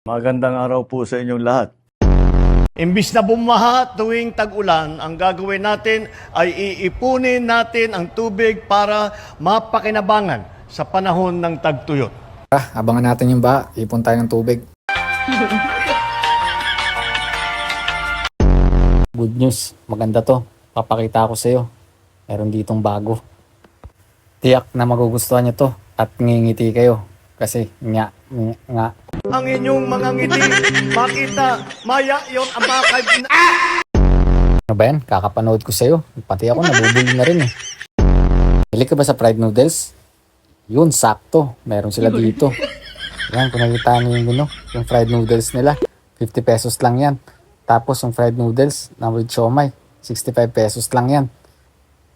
Magandang araw po sa inyong lahat. Imbis na bumaha tuwing tag-ulan, ang gagawin natin ay iipunin natin ang tubig para mapakinabangan sa panahon ng tagtuyot. Abangan natin yung ba, ipon tayo ng tubig. Good news, maganda to. Papakita ko sa'yo. Meron ditong bago. Tiyak na magugustuhan nyo to at ngingiti kayo. Kasi nga. Ang inyong mga ngiti, makita, maya yon ang mga Ano ba yan? Kakapanood ko sa'yo. Pati ako nabubuli na rin eh. Bili ka ba sa fried noodles? Yun, sakto. Meron sila dito. Yan, kung nakita niyo yung fried noodles nila, 50 pesos lang yan. Tapos yung fried noodles na with siomai, 65 pesos lang yan.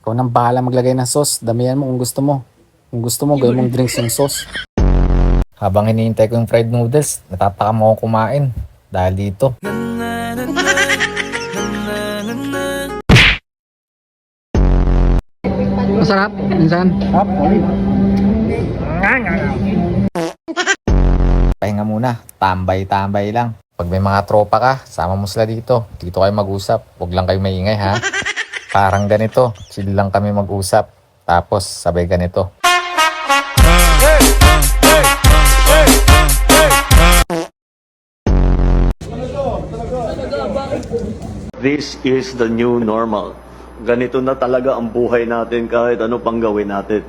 Ikaw nang bahala maglagay ng sauce. Damihan mo kung gusto mo. Kung gusto mo, gawin mong drinks yung sauce. Habang hinihintay ko yung fried noodles, natatakam ako kumain. Dahil dito. Masarap, minsan. Pahinga muna, tambay-tambay lang. Pag may mga tropa ka, sama mo sila dito. Dito kayo mag-usap, huwag lang kayo maingay ha. Parang ganito, chill lang kami mag-usap. Tapos sabay ganito. This is the new normal. Ganito na talaga ang buhay natin kahit ano pang gawin natin.